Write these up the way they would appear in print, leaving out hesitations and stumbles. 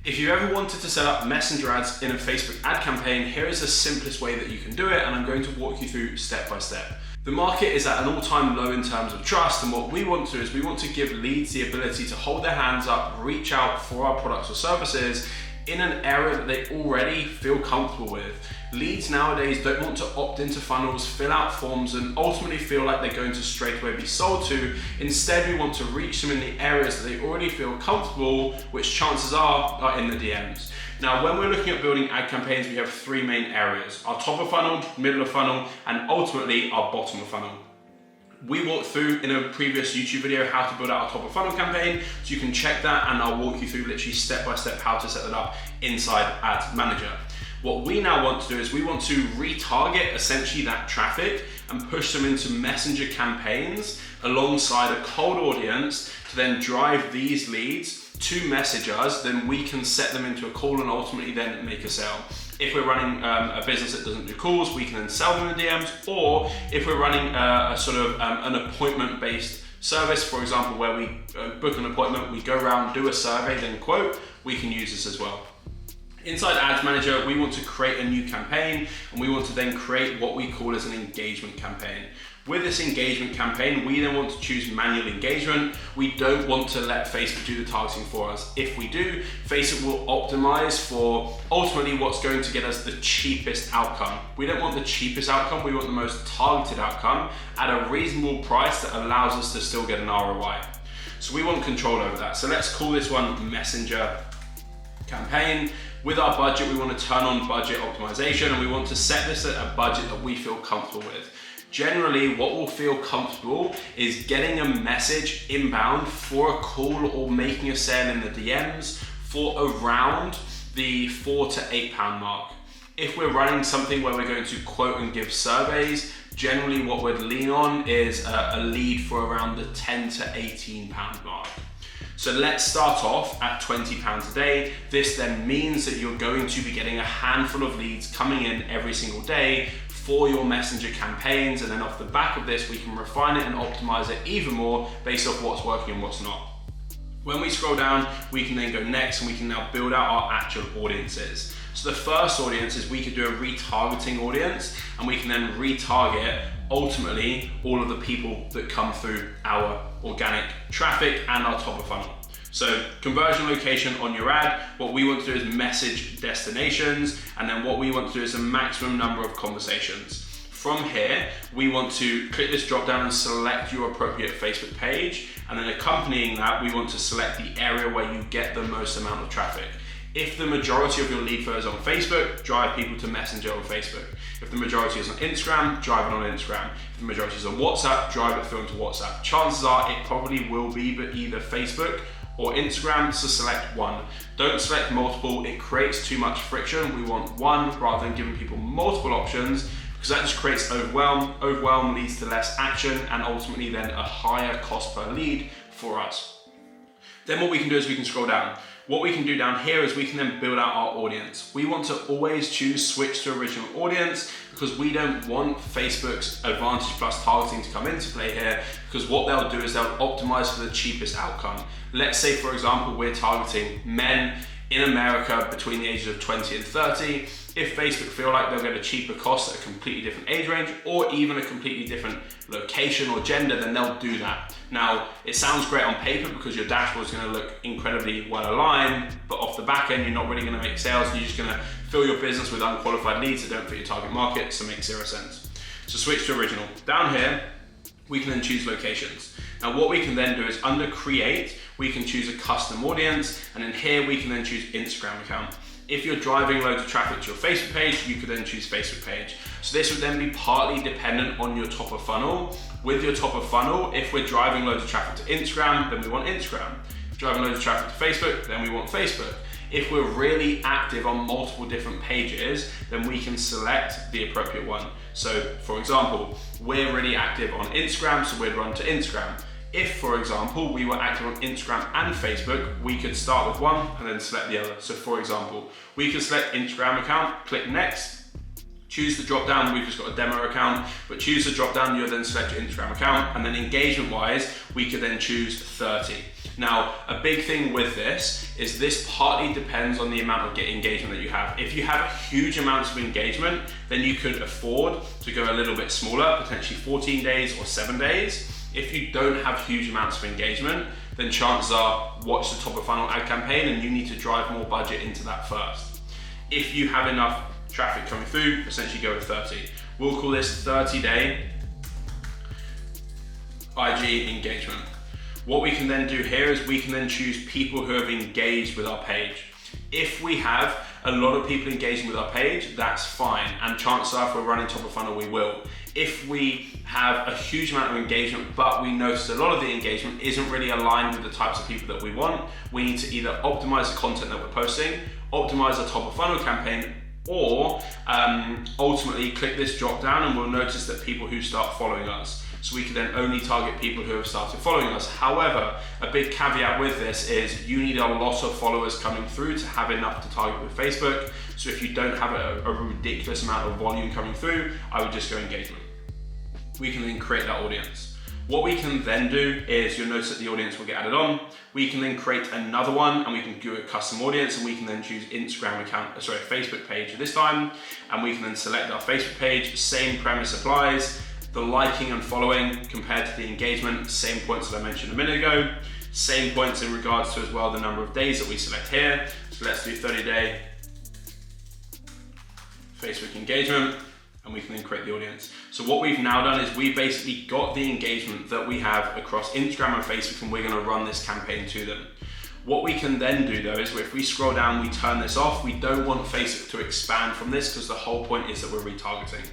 If you've ever wanted to set up messenger ads in a Facebook ad campaign, here is the simplest way that you can do it, and I'm going to walk you through step by step. The market is at an all-time low in terms of trust, and what we want to do is we want to give leads the ability to hold their hands up, reach out for our products or services in an area that they already feel comfortable with. Leads nowadays don't want to opt into funnels, fill out forms, and ultimately feel like they're going to straight away be sold to. Instead, we want to reach them in the areas that they already feel comfortable, which chances are in the DMs. Now, when we're looking at building ad campaigns, we have three main areas: our top of funnel, middle of funnel, and ultimately our bottom of funnel. We walked through in a previous YouTube video how to build out a top of funnel campaign, so you can check that, and I'll walk you through literally step by step how to set that up inside Ads Manager. What we now want to do is we want to retarget essentially that traffic and push them into messenger campaigns alongside a cold audience to then drive these leads to message us. Then we can set them into a call and ultimately then make a sale. If we're running a business that doesn't do calls, we can then sell them in DMs, or if we're running a sort of an appointment-based service, for example, where we book an appointment, we go around, do a survey, then quote, we can use this as well. Inside Ads Manager, we want to create a new campaign, and we want to then create what we call as an engagement campaign. With this engagement campaign, we then want to choose manual engagement. We don't want to let Facebook do the targeting for us. If we do, Facebook will optimize for ultimately what's going to get us the cheapest outcome. We don't want the cheapest outcome, we want the most targeted outcome at a reasonable price that allows us to still get an ROI. So we want control over that. So let's call this one Messenger campaign. With our budget, we want to turn on budget optimization, and we want to set this at a budget that we feel comfortable with. Generally, what we'll feel comfortable is getting a message inbound for a call or making a sale in the DMs for around the £4 to £8 mark. If we're running something where we're going to quote and give surveys, generally what we'd lean on is a lead for around the £10 to £18 mark. So let's start off at £20 a day. This then means that you're going to be getting a handful of leads coming in every single day for your messenger campaigns, and then off the back of this, we can refine it and optimize it even more based off what's working and what's not. When we scroll down, we can then go next, and we can now build out our actual audiences. So the first audience is we could do a retargeting audience, and we can then retarget ultimately all of the people that come through our organic traffic and our top of funnel. So conversion location on your ad, what we want to do is message destinations, and then what we want to do is a maximum number of conversations. From here, we want to click this drop down and select your appropriate Facebook page, and then accompanying that, we want to select the area where you get the most amount of traffic. If the majority of your lead flow is on Facebook, drive people to Messenger on Facebook. If the majority is on Instagram, drive it on Instagram. If the majority is on WhatsApp, drive it through into WhatsApp. Chances are it probably will be either Facebook or Instagram, so select one. Don't select multiple, it creates too much friction. We want one rather than giving people multiple options, because that just creates overwhelm. Overwhelm leads to less action and ultimately then a higher cost per lead for us. Then what we can do is we can scroll down. What we can do down here is we can then build out our audience. We want to always choose switch to original audience, because we don't want Facebook's Advantage Plus targeting to come into play here, because what they'll do is they'll optimize for the cheapest outcome. Let's say, for example, we're targeting men in America between the ages of 20 and 30. If Facebook feel like they'll get a cheaper cost at a completely different age range, or even a completely different location or gender, then they'll do that. Now, it sounds great on paper because your dashboard is going to look incredibly well aligned, but off the back end, you're not really going to make sales. You're just going to fill your business with unqualified leads that don't fit your target market, so it makes zero sense. So switch to original. Down here, we can then choose locations. Now what we can then do is under create, we can choose a custom audience, and in here we can then choose Instagram account. If you're driving loads of traffic to your Facebook page, you could then choose Facebook page. So this would then be partly dependent on your top of funnel. With your top of funnel, if we're driving loads of traffic to Instagram, then we want Instagram. If we're driving loads of traffic to Facebook, then we want Facebook. If we're really active on multiple different pages, then we can select the appropriate one. So for example, we're really active on Instagram, so we'd run to Instagram. If, for example, we were active on Instagram and Facebook, we could start with one and then select the other. So for example, we could select Instagram account, click next, choose the drop down. We've just got a demo account, but choose the drop down, you'll then select your Instagram account, and then engagement wise, we could then choose 30. Now, a big thing with this partly depends on the amount of engagement that you have. If you have huge amounts of engagement, then you could afford to go a little bit smaller, potentially 14 days or 7 days. If you don't have huge amounts of engagement, then chances are watch the top of funnel ad campaign and you need to drive more budget into that first. If you have enough traffic coming through, essentially go with 30. We'll call this 30-day IG engagement. What we can then do here is we can then choose people who have engaged with our page. If we have a lot of people engaging with our page, that's fine. And chances are if we're running top of funnel, we will. If we have a huge amount of engagement, but we notice a lot of the engagement isn't really aligned with the types of people that we want, we need to either optimize the content that we're posting, optimize our top of funnel campaign, or ultimately click this drop down and we'll notice that people who start following us. So we can then only target people who have started following us. However, a big caveat with this is you need a lot of followers coming through to have enough to target with Facebook. So if you don't have a ridiculous amount of volume coming through, I would just go engagement. We can then create that audience. What we can then do is you'll notice that the audience will get added on. We can then create another one and we can do a custom audience and we can then choose Facebook page this time. And we can then select our Facebook page, same premise applies. The liking and following compared to the engagement, same points that I mentioned a minute ago. Same points in regards to as well the number of days that we select here. So let's do 30-day Facebook engagement and we can then create the audience. So what we've now done is we basically got the engagement that we have across Instagram and Facebook and we're gonna run this campaign to them. What we can then do though is if we scroll down, we turn this off. We don't want Facebook to expand from this because the whole point is that we're retargeting.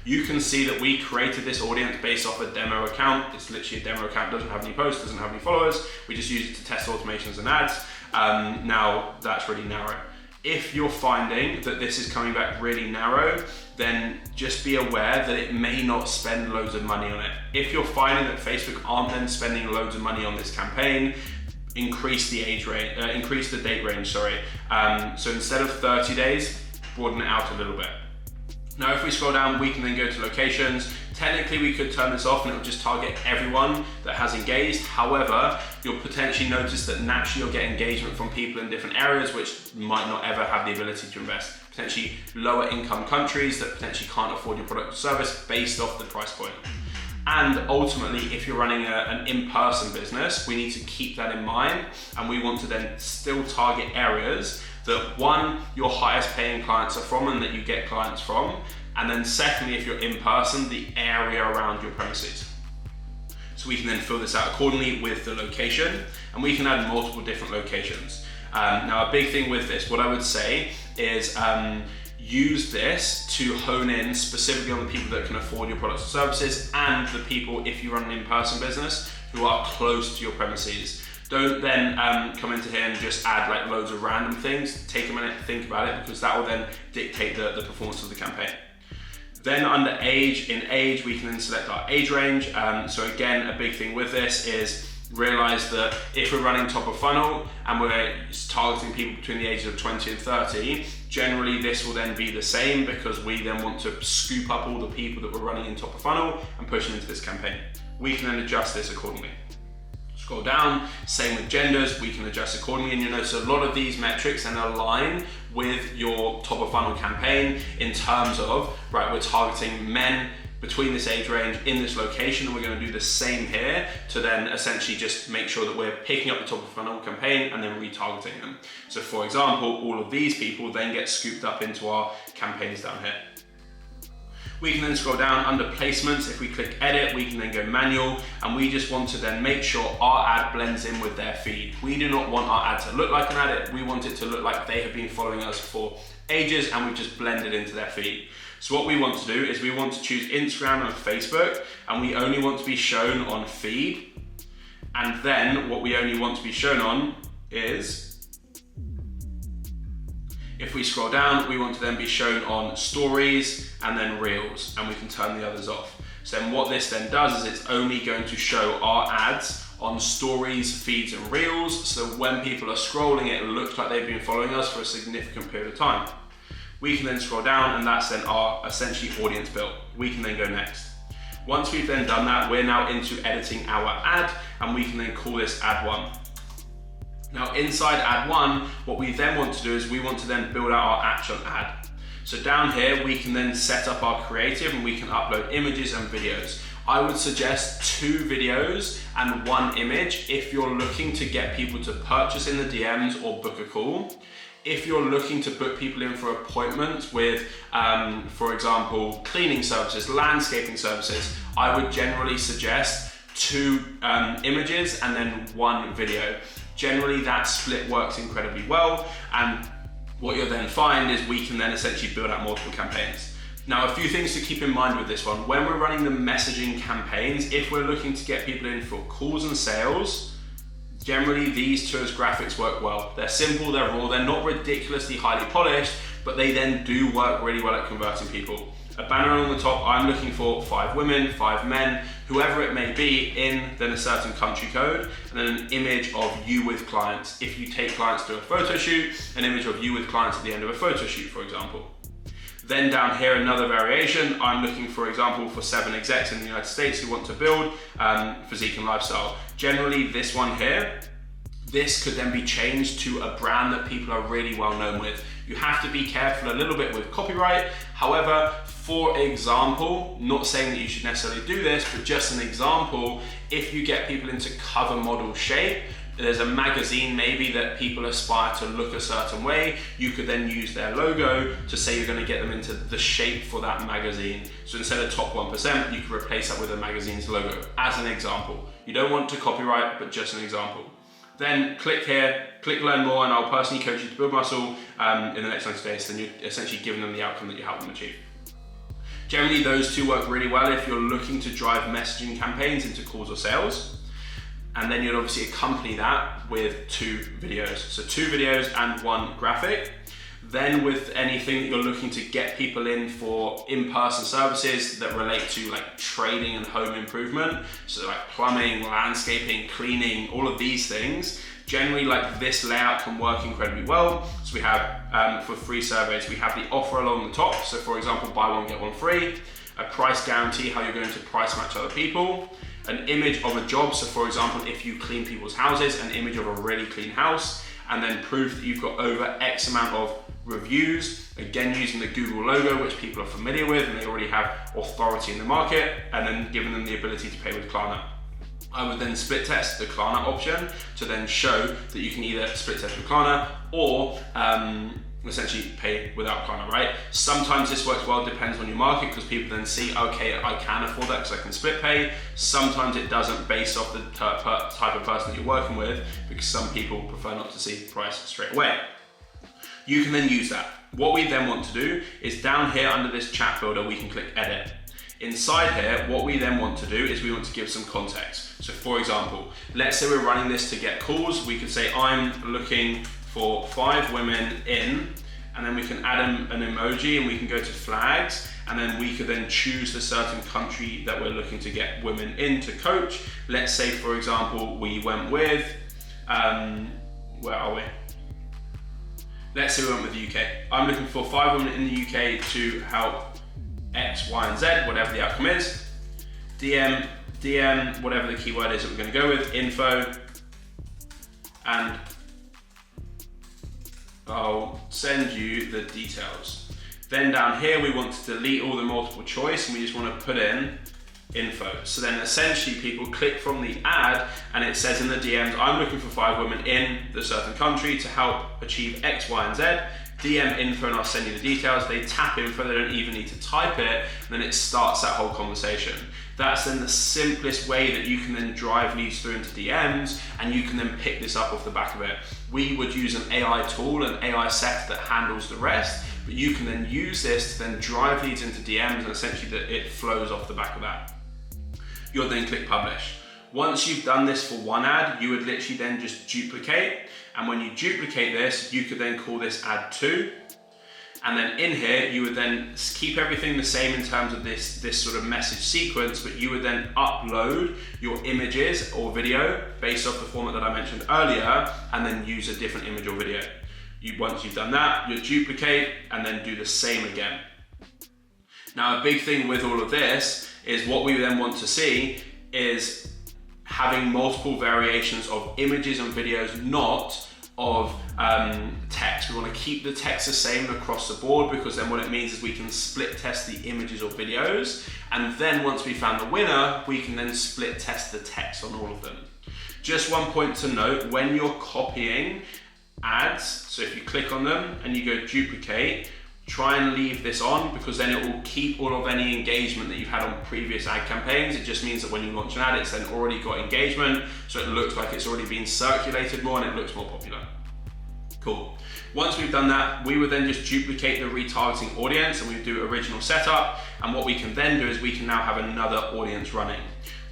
You can see that we created this audience based off a demo account. It's literally a demo account, doesn't have any posts, doesn't have any followers. We just use it to test automations and ads. Now that's really narrow. If you're finding that this is coming back really narrow, then just be aware that it may not spend loads of money on it. If you're finding that Facebook aren't then spending loads of money on this campaign, increase the date range, sorry. So instead of 30 days, broaden it out a little bit. Now, if we scroll down, we can then go to locations. Technically, we could turn this off and it will just target everyone that has engaged. However, you'll potentially notice that naturally you'll get engagement from people in different areas which might not ever have the ability to invest. Potentially lower income countries that potentially can't afford your product or service based off the price point. And ultimately, if you're running an in-person business, we need to keep that in mind. And we want to then still target areas that one, your highest paying clients are from and that you get clients from. And then secondly, if you're in person, the area around your premises. So we can then fill this out accordingly with the location and we can add multiple different locations. Now a big thing with this, what I would say is use this to hone in specifically on the people that can afford your products and services and the people, if you run an in-person business, who are close to your premises. Don't then come into here and just add like loads of random things. Take a minute to think about it because that will then dictate the performance of the campaign. Then under age, in age, we can then select our age range. So again, a big thing with this is realize that if we're running top of funnel and we're targeting people between the ages of 20 and 30, generally this will then be the same because we then want to scoop up all the people that we're running in top of funnel and push them into this campaign. We can then adjust this accordingly. Scroll down, same with genders, we can adjust accordingly and you'll notice a lot of these metrics then align with your top of funnel campaign in terms of, right, we're targeting men between this age range in this location and we're going to do the same here to then essentially just make sure that we're picking up the top of funnel campaign and then retargeting them. So for example, all of these people then get scooped up into our campaigns down here. We can then scroll down under placements. If we click edit, we can then go manual and we just want to then make sure our ad blends in with their feed. We do not want our ad to look like an ad. We want it to look like they have been following us for ages and we've just blended into their feed. So what we want to do is we want to choose Instagram and Facebook and we only want to be shown on feed. And then what we only want to be shown on is, if we scroll down, we want to then be shown on stories and then reels, and we can turn the others off. So then what this then does is it's only going to show our ads on stories, feeds and reels, so when people are scrolling it looks like they've been following us for a significant period of time. We can then scroll down and that's then our essentially audience built. We can then go next. Once we've then done that, we're now into editing our ad and we can then call this ad one. Now inside ad one, what we then want to do is we want to then build out our actual ad. So down here, we can then set up our creative and we can upload images and videos. I would suggest 2 videos and 1 image if you're looking to get people to purchase in the DMs or book a call. If you're looking to book people in for appointments with, for example, cleaning services, landscaping services, I would generally suggest 2 images and then 1 video. Generally, that split works incredibly well, and what you'll then find is we can then essentially build out multiple campaigns. Now, a few things to keep in mind with this one. When we're running the messaging campaigns, if we're looking to get people in for calls and sales, generally these 2 as graphics work well. They're simple, they're raw, they're not ridiculously highly polished, but they then do work really well at converting people. A banner on the top, I'm looking for 5 women, 5 men, whoever it may be, in then a certain country code, and then an image of you with clients. If you take clients to a photo shoot, an image of you with clients at the end of a photo shoot, for example. Then down here, another variation, I'm looking, for example, for 7 execs in the United States who want to build physique and lifestyle. Generally, this one here, this could then be changed to a brand that people are really well known with. You have to be careful a little bit with copyright. However, for example, not saying that you should necessarily do this, but just an example, if you get people into cover model shape, there's a magazine maybe that people aspire to look a certain way, you could then use their logo to say you're going to get them into the shape for that magazine. So instead of top 1%, you could replace that with a magazine's logo, as an example. You don't want to copyright, but just an example. Then click here, click learn more, and I'll personally coach you to build muscle in the next 90 days. Then you're essentially giving them the outcome that you help them achieve. Generally, those 2 work really well if you're looking to drive messaging campaigns into calls or sales. And then you'll obviously accompany that with 2 videos. So 2 videos and 1 graphic. Then with anything that you're looking to get people in for in-person services that relate to like trading and home improvement, so like plumbing, landscaping, cleaning, all of these things, generally like this layout can work incredibly well. So we have, for free surveys, we have the offer along the top. So for example, buy 1, get 1 free, a price guarantee, how you're going to price match other people, an image of a job. So for example, if you clean people's houses, an image of a really clean house, and then proof that you've got over X amount of reviews, again using the Google logo, which people are familiar with and they already have authority in the market, and then giving them the ability to pay with Klarna. I would then split test the Klarna option to then show that you can either split test with Klarna or essentially pay without Klarna, right? Sometimes this works well, depends on your market, because people then see, okay, I can afford that because I can split pay. Sometimes it doesn't, based off the type of person that you're working with, because some people prefer not to see price straight away. You can then use that. What we then want to do is down here under this chat builder, we can click edit. Inside here, what we then want to do is we want to give some context. So for example, let's say we're running this to get calls. We could say, I'm looking for 5 women in, and then we can add an emoji and we can go to flags, and then we could then choose the certain country that we're looking to get women in to coach. Let's say, for example, we went with, where are we? Let's say we went with the UK. I'm looking for 5 women in the UK to help X, Y, and Z, whatever the outcome is. DM, whatever the keyword is that we're going to go with, info, and I'll send you the details. Then down here, we want to delete all the multiple choice, and we just want to put in info. So then essentially people click from the ad and it says in the DMs, I'm looking for 5 women in the certain country to help achieve X, Y, and Z. DM info and I'll send you the details. They tap info, they don't even need to type it, and then it starts that whole conversation. That's then the simplest way that you can then drive leads through into DMs, and you can then pick this up off the back of it. We would use an AI tool, an AI set that handles the rest, but you can then use this to then drive leads into DMs, and essentially that it flows off the back of that. You'll then click publish. Once you've done this for one ad, you would literally then just duplicate, and when you duplicate this, you could then call this ad 2. And then in here, you would then keep everything the same in terms of this sort of message sequence, but you would then upload your images or video based off the format that I mentioned earlier, and then use a different image or video. Once you've done that, you duplicate and then do the same again. Now, a big thing with all of this is what we then want to see is having multiple variations of images and videos, not of text. We want to keep the text the same across the board, because then what it means is we can split test the images or videos, and then once we found the winner, we can then split test the text on all of them. Just one point to note, when you're copying ads, so if you click on them and you go duplicate, try and leave this on, because then it will keep all of any engagement that you've had on previous ad campaigns. It just means that when you launch an ad, it's then already got engagement, so it looks like it's already been circulated more and it looks more popular. Cool. Once we've done that, we would then just duplicate the retargeting audience and we do original setup. And what we can then do is we can now have another audience running.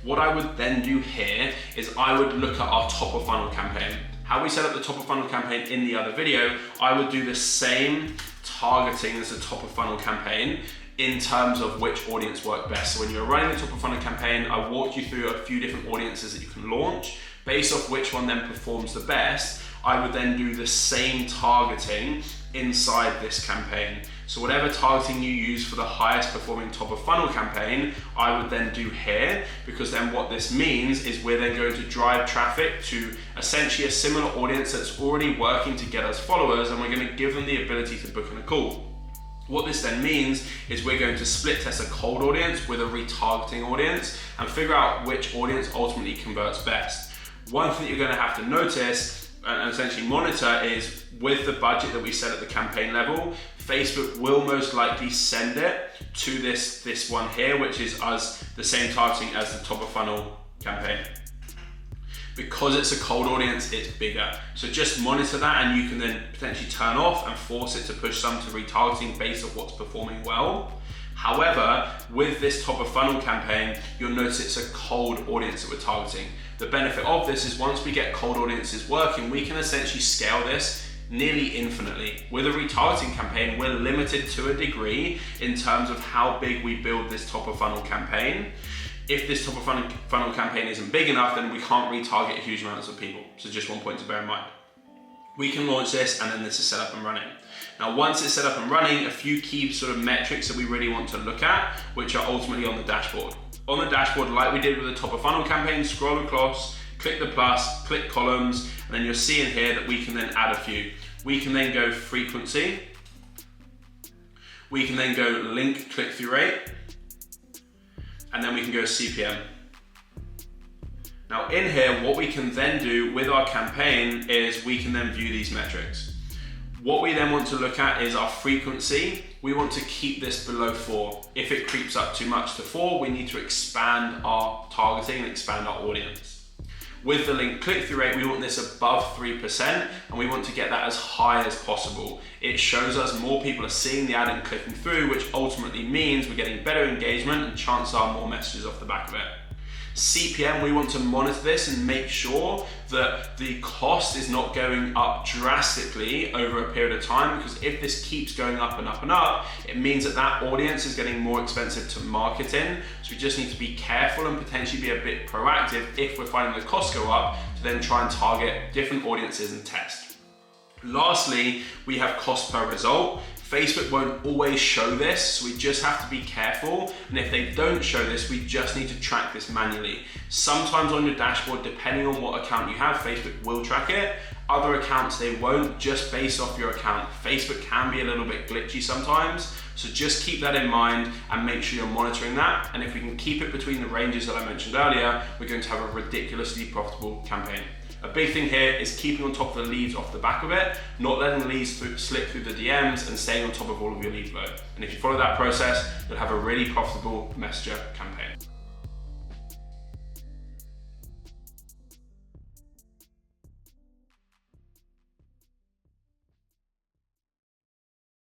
What I would then do here is I would look at our top of funnel campaign. How we set up the top of funnel campaign in the other video, I would do the same targeting as the top of funnel campaign in terms of which audience worked best. So when you're running the top of funnel campaign, I walked you through a few different audiences that you can launch. Based off which one then performs the best, I would then do the same targeting inside this campaign. So whatever targeting you use for the highest performing top of funnel campaign, I would then do here, because then what this means is we're then going to drive traffic to essentially a similar audience that's already working to get us followers, and we're going to give them the ability to book in a call. What this then means is we're going to split test a cold audience with a retargeting audience and figure out which audience ultimately converts best. One thing that you're going to have to notice and essentially monitor is, with the budget that we set at the campaign level, Facebook will most likely send it to this one here, which is us the same targeting as the top of funnel campaign. Because it's a cold audience, it's bigger. So just monitor that, and you can then potentially turn off and force it to push some to retargeting based on what's performing well. However, with this top of funnel campaign, you'll notice it's a cold audience that we're targeting. The benefit of this is once we get cold audiences working, we can essentially scale this nearly infinitely. With a retargeting campaign, we're limited to a degree in terms of how big we build this top of funnel campaign. If this top of funnel campaign isn't big enough, then we can't retarget huge amounts of people. So just one point to bear in mind. We can launch this, and then this is set up and running. Now, once it's set up and running, a few key sort of metrics that we really want to look at, which are ultimately on the dashboard. On the dashboard, like we did with the top of funnel campaign, scroll across, click the plus, click columns, and then you'll see in here that we can then add a few. We can then go frequency. We can then go link click-through rate, and then we can go CPM. Now in here, what we can then do with our campaign is we can then view these metrics. What we then want to look at is our frequency. We want to keep this below 4. If it creeps up too much to 4, we need to expand our targeting and expand our audience. With the link click-through rate, we want this above 3%, and we want to get that as high as possible. It shows us more people are seeing the ad and clicking through, which ultimately means we're getting better engagement, and chances are more messages off the back of it. CPM, we want to monitor this and make sure that the cost is not going up drastically over a period of time, because if this keeps going up and up and up, it means that that audience is getting more expensive to market in. So we just need to be careful and potentially be a bit proactive if we're finding the costs go up, to then try and target different audiences and test. Lastly, we have cost per result. Facebook won't always show this, so we just have to be careful. And if they don't show this, we just need to track this manually. Sometimes on your dashboard, depending on what account you have, Facebook will track it. Other accounts, they won't, just based off your account. Facebook can be a little bit glitchy sometimes, so just keep that in mind and make sure you're monitoring that. And if we can keep it between the ranges that I mentioned earlier, we're going to have a ridiculously profitable campaign. A big thing here is keeping on top of the leads off the back of it, not letting the leads slip through the DMs, and staying on top of all of your lead flow. And if you follow that process, you'll have a really profitable messenger campaign.